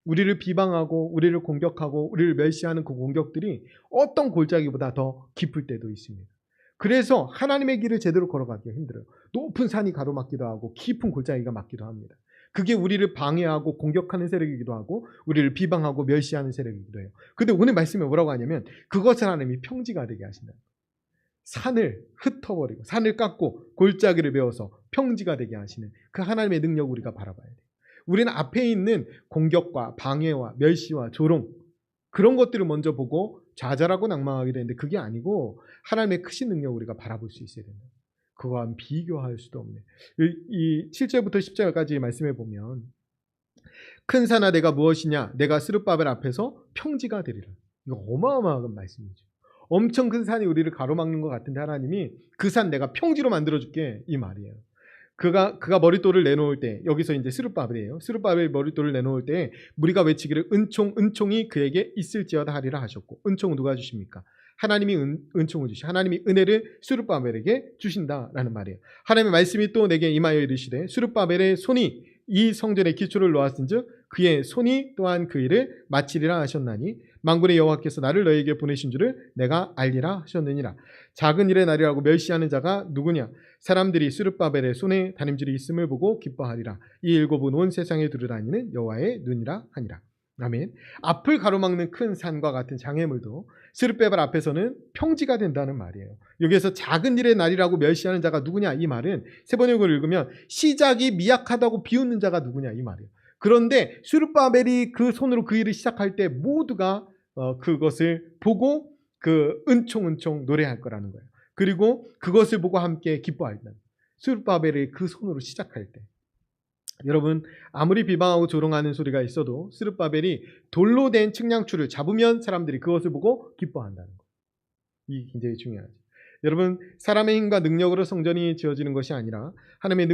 S3: 우리를 비방하고 우리를 공격하고 우리를 멸시하는 그 공격들이 어떤 골짜기보다 더 깊을 때도 있습니다. 그래서 하나님의 길을 제대로 걸어가기가 힘들어요. 높은 산이 가로막기도 하고 깊은 골짜기가 막기도 합니다. 그게 우리를 방해하고 공격하는 세력이기도 하고 우리를 비방하고 멸시하는 세력이기도 해요. 근데 오늘 말씀에 뭐라고 하냐면 그것을 하나님이 평지가 되게 하신다. 산을 흩어버리고 산을 깎고 골짜기를 메워서 평지가 되게 하시는 그 하나님의 능력을 우리가 바라봐야 돼요. 우리는 앞에 있는 공격과 방해와 멸시와 조롱 그런 것들을 먼저 보고 좌절하고 낭망하게 되는데 그게 아니고 하나님의 크신 능력을 우리가 바라볼 수 있어야 된다. 그거와 비교할 수도 없네. 이 7절부터 10절까지 말씀해 보면 큰 산아 내가 무엇이냐 내가 스룹바벨 앞에서 평지가 되리라. 이거 어마어마한 말씀이죠. 엄청 큰 산이 우리를 가로막는 것 같은데 하나님이 그 산 내가 평지로 만들어줄게 이 말이에요. 그가 머릿돌을 내놓을 때 여기서 이제 스룹바벨이에요. 스룹바벨 머릿돌을 내놓을 때 무리가 외치기를 은총이 그에게 있을지어다 하리라 하셨고 은총은 누가 주십니까? 하나님이 은총을 주시 하나님이 은혜를 스룹바벨에게 주신다라는 말이에요. 하나님의 말씀이 또 내게 임하여 이르시되 스룹바벨의 손이 이 성전의 기초를 놓았은즉 그의 손이 또한 그 일을 마치리라 하셨나니 만군의 여호와께서 나를 너희에게 보내신 줄을 내가 알리라 하셨느니라. 작은 일의 날이라고 멸시하는 자가 누구냐? 사람들이 스룹바벨의 손에 다림질이 있음을 보고 기뻐하리라. 이 일곱은 온 세상에 두루다니는 여호와의 눈이라 하니라. 아멘. 앞을 가로막는 큰 산과 같은 장애물도 스룹바벨 앞에서는 평지가 된다는 말이에요. 여기에서 작은 일의 날이라고 멸시하는 자가 누구냐? 이 말은 세번역을 읽으면 시작이 미약하다고 비웃는 자가 누구냐? 이 말이에요. 그런데 스룹바벨이 그 손으로 그 일을 시작할 때 모두가 그것을 보고 그 은총은총 노래할 거라는 거예요. 그리고 그것을 보고 함께 기뻐한다. 스룹바벨이 그 손으로 시작할 때. 여러분, 아무리 비방하고 조롱하는 소리가 있어도 스룹바벨이 돌로 된 측량추를 잡으면 사람들이 그것을 보고 기뻐한다는 거예요. 이게 굉장히 중요하죠. 여러분, 사람의 힘과 능력으로 성전이 지어지는 것이 아니라 하나님의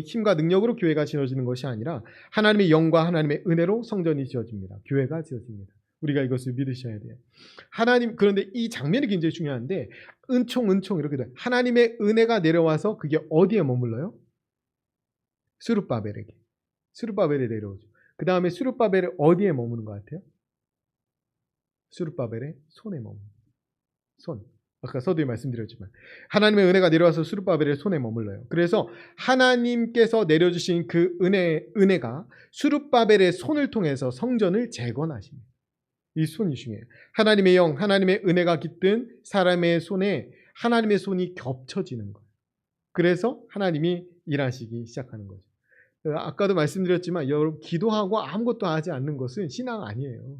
S3: 힘과 능력으로 교회가 지어지는 것이 아니라 하나님의 영과 하나님의 은혜로 성전이 지어집니다. 교회가 지어집니다. 우리가 이것을 믿으셔야 돼요. 하나님, 그런데 이 장면이 굉장히 중요한데 은총 이렇게 돼요. 하나님의 은혜가 내려와서 그게 어디에 머물러요? 스룹바벨에 내려오죠. 그 다음에 스룹바벨이 어디에 머무는 것 같아요? 스룹바벨의 손에 머무는 손. 아까 서두에 말씀드렸지만 하나님의 은혜가 내려와서 스룹바벨의 손에 머물러요. 그래서 하나님께서 내려주신 그 은혜가 스룹바벨의 손을 통해서 성전을 재건하십니다. 이 손이 중요해요. 하나님의 영, 하나님의 은혜가 깃든 사람의 손에 하나님의 손이 겹쳐지는 거예요. 그래서 하나님이 일하시기 시작하는 거죠. 아까도 말씀드렸지만 여러분, 기도하고 아무것도 하지 않는 것은 신앙 아니에요.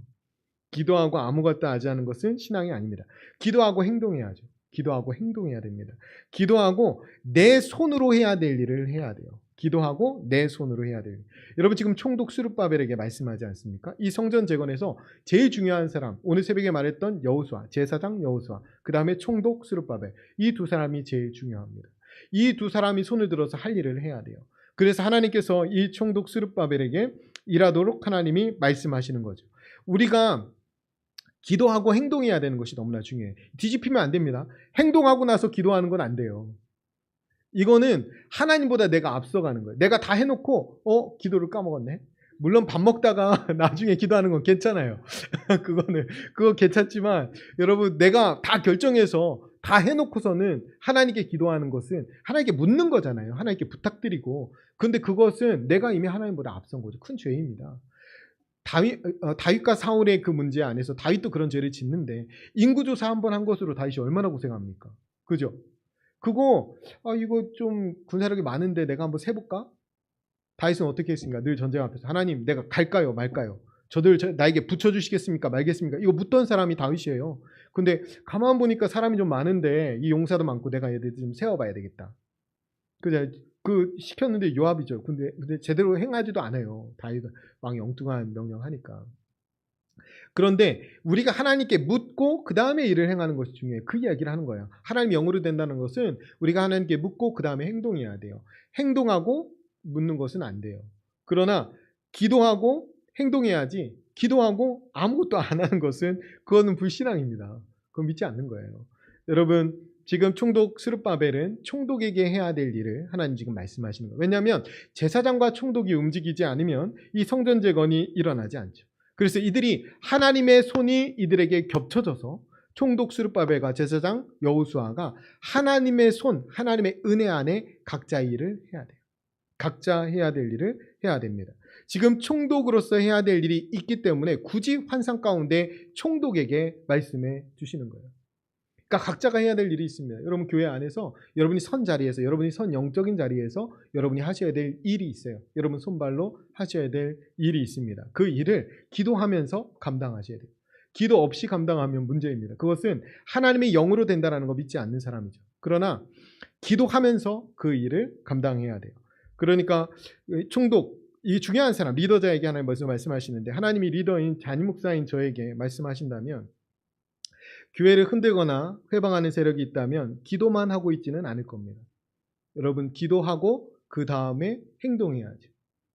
S3: 기도하고 아무것도 하지 않는 것은 신앙이 아닙니다. 기도하고 행동해야죠. 기도하고 행동해야 됩니다. 기도하고 내 손으로 해야 될 일을 해야 돼요. 기도하고 내 손으로 해야 돼요. 여러분, 지금 총독 스룹바벨에게 말씀하지 않습니까? 이 성전 재건에서 제일 중요한 사람, 오늘 새벽에 말했던 여호수아, 제사장 여호수아, 그 다음에 총독 스룹바벨, 이 두 사람이 제일 중요합니다. 이 두 사람이 손을 들어서 할 일을 해야 돼요. 그래서 하나님께서 이 총독 스룹바벨에게 일하도록 하나님이 말씀하시는 거죠. 우리가 기도하고 행동해야 되는 것이 너무나 중요해요. 뒤집히면 안 됩니다. 행동하고 나서 기도하는 건 안 돼요. 이거는 하나님보다 내가 앞서가는 거예요. 내가 다 해놓고 기도를 까먹었네. 물론 밥 먹다가 나중에 기도하는 건 괜찮아요. 그거 괜찮지만 여러분, 내가 다 결정해서 다 해놓고서는 하나님께 기도하는 것은 하나님께 묻는 거잖아요. 하나님께 부탁드리고. 그런데 그것은 내가 이미 하나님보다 앞선 거죠. 큰 죄입니다. 다윗과 사울의 그 문제 안에서 다윗도 그런 죄를 짓는데 인구조사 한번 한 것으로 다윗이 얼마나 고생합니까? 그죠? 이거 좀 군사력이 많은데 내가 한번 세볼까? 다윗은 어떻게 했습니까? 늘 전쟁 앞에서 하나님, 내가 갈까요 말까요? 나에게 붙여주시겠습니까 말겠습니까? 이거 묻던 사람이 다윗이에요. 근데 가만 보니까 사람이 좀 많은데 이 용사도 많고 내가 얘들 좀 세워봐야 되겠다. 그 시켰는데 요압이죠. 근데 제대로 행하지도 않아요. 다윗 왕이 엉뚱한 명령하니까. 그런데 우리가 하나님께 묻고 그 다음에 일을 행하는 것이 중요해요. 그 이야기를 하는 거예요. 하나님 영으로 된다는 것은 우리가 하나님께 묻고 그 다음에 행동해야 돼요. 행동하고 묻는 것은 안 돼요. 그러나 기도하고 행동해야지, 기도하고 아무것도 안 하는 것은 그거는 불신앙입니다. 그건 믿지 않는 거예요. 여러분, 지금 총독 스룹바벨은 총독에게 해야 될 일을 하나님 지금 말씀하시는 거예요. 왜냐하면 제사장과 총독이 움직이지 않으면 이 성전 재건이 일어나지 않죠. 그래서 이들이 하나님의 손이 이들에게 겹쳐져서 총독 스룹바벨과 제사장 여호수아가 하나님의 손, 하나님의 은혜 안에 각자 일을 해야 돼요. 각자 해야 될 일을 해야 됩니다. 지금 총독으로서 해야 될 일이 있기 때문에 굳이 환상 가운데 총독에게 말씀해 주시는 거예요. 그러니까 각자가 해야 될 일이 있습니다. 여러분, 교회 안에서 여러분이 선 자리에서, 여러분이 선 영적인 자리에서 여러분이 하셔야 될 일이 있어요. 여러분 손발로 하셔야 될 일이 있습니다. 그 일을 기도하면서 감당하셔야 돼요. 기도 없이 감당하면 문제입니다. 그것은 하나님의 영으로 된다는 거 믿지 않는 사람이죠. 그러나 기도하면서 그 일을 감당해야 돼요. 그러니까 총독, 이 중요한 사람, 리더자에게 하나님 말씀하시는데, 하나님이 리더인 잔임 목사인 저에게 말씀하신다면 교회를 흔들거나 회방하는 세력이 있다면 기도만 하고 있지는 않을 겁니다. 여러분, 기도하고 그 다음에 행동해야죠.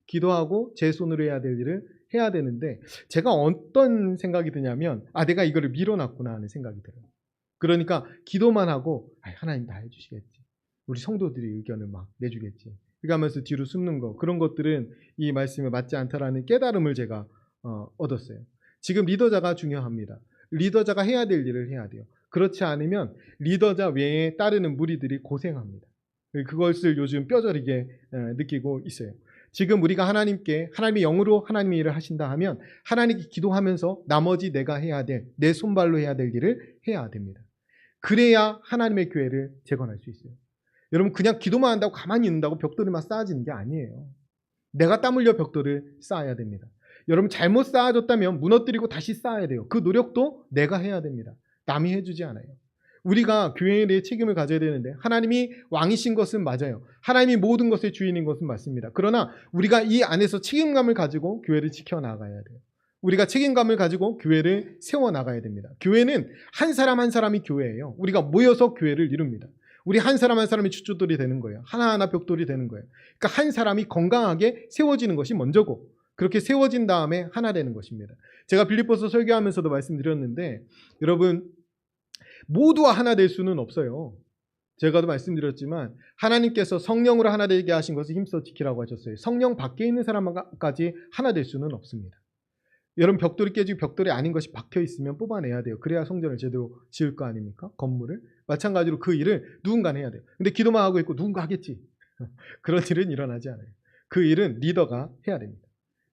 S3: 기도하고 제 손으로 해야 될 일을 해야 되는데, 제가 어떤 생각이 드냐면 내가 이거를 밀어놨구나 하는 생각이 들어요. 그러니까 기도만 하고 하나님 다 해주시겠지, 우리 성도들이 의견을 막 내주겠지, 하면서 뒤로 숨는 거, 그런 것들은 이 말씀에 맞지 않다라는 깨달음을 제가 얻었어요. 지금 리더자가 중요합니다. 리더자가 해야 될 일을 해야 돼요. 그렇지 않으면 리더자 외에 따르는 무리들이 고생합니다. 그것을 요즘 뼈저리게 느끼고 있어요. 지금 우리가 하나님의 영으로 하나님의 일을 하신다 하면 하나님께 기도하면서 나머지 내가 해야 될, 내 손발로 해야 될 일을 해야 됩니다. 그래야 하나님의 교회를 재건할 수 있어요. 여러분, 그냥 기도만 한다고 가만히 있는다고 벽돌이만 쌓아지는 게 아니에요. 내가 땀 흘려 벽돌을 쌓아야 됩니다. 여러분, 잘못 쌓아졌다면 무너뜨리고 다시 쌓아야 돼요. 그 노력도 내가 해야 됩니다. 남이 해주지 않아요. 우리가 교회에 대해 책임을 가져야 되는데, 하나님이 왕이신 것은 맞아요. 하나님이 모든 것의 주인인 것은 맞습니다. 그러나 우리가 이 안에서 책임감을 가지고 교회를 지켜나가야 돼요. 우리가 책임감을 가지고 교회를 세워나가야 됩니다. 교회는 한 사람 한 사람이 교회예요. 우리가 모여서 교회를 이룹니다. 우리 한 사람 한 사람이 숫줄돌이 되는 거예요. 하나하나 벽돌이 되는 거예요. 그러니까 한 사람이 건강하게 세워지는 것이 먼저고, 그렇게 세워진 다음에 하나 되는 것입니다. 제가 빌립보서 설교하면서도 말씀드렸는데, 여러분, 모두와 하나 될 수는 없어요. 제가도 말씀드렸지만 하나님께서 성령으로 하나 되게 하신 것을 힘써 지키라고 하셨어요. 성령 밖에 있는 사람까지 하나 될 수는 없습니다. 여러분, 벽돌이 깨지고 벽돌이 아닌 것이 박혀 있으면 뽑아내야 돼요. 그래야 성전을 제대로 지을 거 아닙니까? 건물을. 마찬가지로 그 일을 누군가 해야 돼요. 근데 기도만 하고 있고 누군가 하겠지. 그런 일은 일어나지 않아요. 그 일은 리더가 해야 됩니다.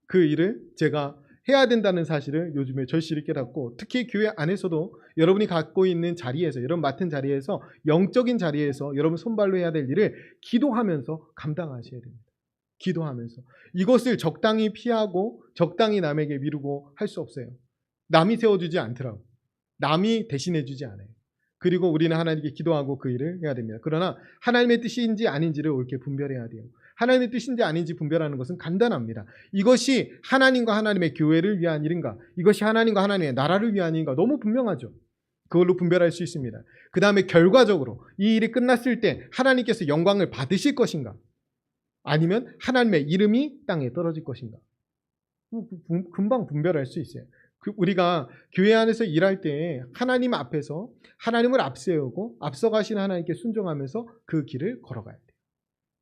S3: 그 일을 제가 해야 된다는 사실을 요즘에 절실히 깨닫고, 특히 교회 안에서도 여러분이 갖고 있는 자리에서, 여러분 맡은 자리에서, 영적인 자리에서 여러분 손발로 해야 될 일을 기도하면서 감당하셔야 됩니다. 기도하면서. 이것을 적당히 피하고 적당히 남에게 미루고 할 수 없어요. 남이 세워주지 않더라고. 남이 대신해주지 않아요. 그리고 우리는 하나님께 기도하고 그 일을 해야 됩니다. 그러나 하나님의 뜻인지 아닌지를 옳게 분별해야 돼요. 하나님의 뜻인지 아닌지 분별하는 것은 간단합니다. 이것이 하나님과 하나님의 교회를 위한 일인가, 이것이 하나님과 하나님의 나라를 위한 일인가, 너무 분명하죠. 그걸로 분별할 수 있습니다. 그 다음에 결과적으로 이 일이 끝났을 때 하나님께서 영광을 받으실 것인가, 아니면 하나님의 이름이 땅에 떨어질 것인가, 금방 분별할 수 있어요. 우리가 교회 안에서 일할 때 하나님 앞에서 하나님을 앞세우고 앞서가신 하나님께 순종하면서 그 길을 걸어가야 돼요.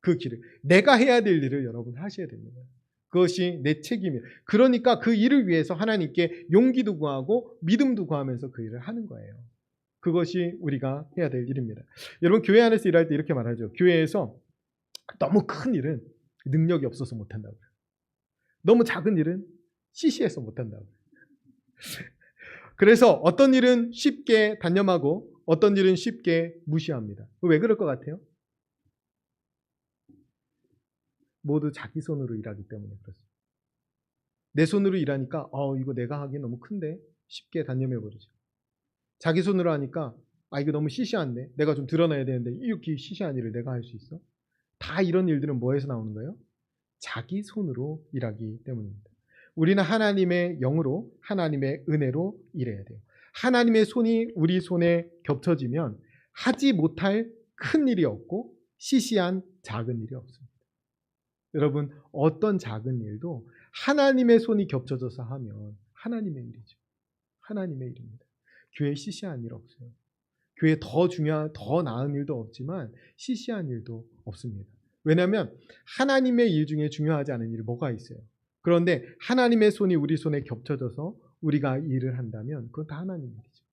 S3: 그 길을, 내가 해야 될 일을 여러분 하셔야 됩니다. 그것이 내 책임이에요. 그러니까 그 일을 위해서 하나님께 용기도 구하고 믿음도 구하면서 그 일을 하는 거예요. 그것이 우리가 해야 될 일입니다. 여러분, 교회 안에서 일할 때 이렇게 말하죠. 교회에서 너무 큰 일은 능력이 없어서 못한다고요. 너무 작은 일은 시시해서 못한다고요. 그래서 어떤 일은 쉽게 단념하고 어떤 일은 쉽게 무시합니다. 왜 그럴 것 같아요? 모두 자기 손으로 일하기 때문에 그렇습니다. 내 손으로 일하니까 이거 내가 하기엔 너무 큰데 쉽게 단념해버리죠. 자기 손으로 하니까 이거 너무 시시한데, 내가 좀 드러나야 되는데 이렇게 시시한 일을 내가 할 수 있어? 다 이런 일들은 뭐에서 나오는 거예요? 자기 손으로 일하기 때문입니다. 우리는 하나님의 영으로, 하나님의 은혜로 일해야 돼요. 하나님의 손이 우리 손에 겹쳐지면 하지 못할 큰 일이 없고 시시한 작은 일이 없습니다. 여러분, 어떤 작은 일도 하나님의 손이 겹쳐져서 하면 하나님의 일이죠. 하나님의 일입니다. 교회에 시시한 일 없어요. 교회에 더 중요한, 더 나은 일도 없지만 시시한 일도 없습니다. 왜냐하면 하나님의 일 중에 중요하지 않은 일이 뭐가 있어요? 그런데 하나님의 손이 우리 손에 겹쳐져서 우리가 일을 한다면 그건 다 하나님의 일이죠.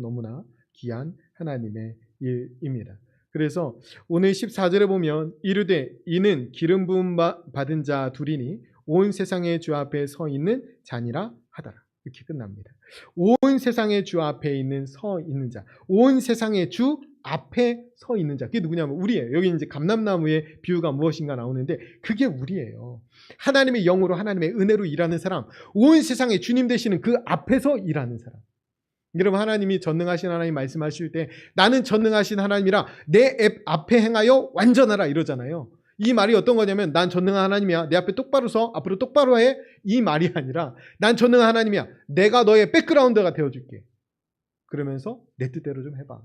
S3: 너무나 귀한 하나님의 일입니다. 그래서 오늘 14절에 보면 이르되 이는 기름 부음 받은 자 둘이니 온 세상의 주 앞에 서 있는 자니라 하더라. 이렇게 끝납니다. 온 세상의 주 앞에 있는 서 있는 자, 온 세상의 주 앞에 서 있는 자, 그게 누구냐면 우리예요. 여기 이제 감람나무의 비유가 무엇인가 나오는데 그게 우리예요. 하나님의 영으로, 하나님의 은혜로 일하는 사람, 온 세상의 주님 되시는 그 앞에서 일하는 사람. 여러분, 하나님이 전능하신 하나님 말씀하실 때 나는 전능하신 하나님이라 내 앞에 행하여 완전하라 이러잖아요. 이 말이 어떤 거냐면 난 전능한 하나님이야, 내 앞에 똑바로 서, 앞으로 똑바로 해, 이 말이 아니라 난 전능한 하나님이야, 내가 너의 백그라운드가 되어줄게, 그러면서 내 뜻대로 좀 해봐,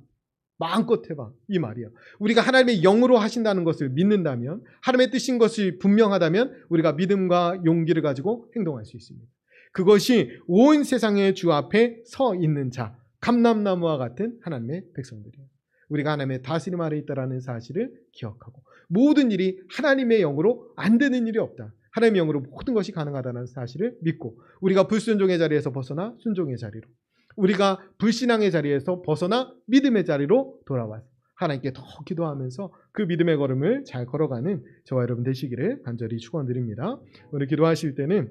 S3: 마음껏 해봐, 이 말이야. 우리가 하나님의 영으로 하신다는 것을 믿는다면, 하나님의 뜻인 것이 분명하다면 우리가 믿음과 용기를 가지고 행동할 수 있습니다. 그것이 온 세상의 주 앞에 서 있는 자, 감람나무와 같은 하나님의 백성들이에요. 우리가 하나님의 다스림 아래 있다라는 사실을 기억하고 모든 일이 하나님의 영으로 안 되는 일이 없다. 하나님의 영으로 모든 것이 가능하다는 사실을 믿고 우리가 불순종의 자리에서 벗어나 순종의 자리로, 우리가 불신앙의 자리에서 벗어나 믿음의 자리로 돌아와서 하나님께 더 기도하면서 그 믿음의 걸음을 잘 걸어가는 저와 여러분 되시기를 간절히 축원드립니다. 오늘 기도하실 때는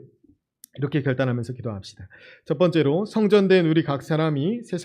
S3: 이렇게 결단하면서 기도합시다. 첫 번째로, 성전된 우리 각 사람이 세상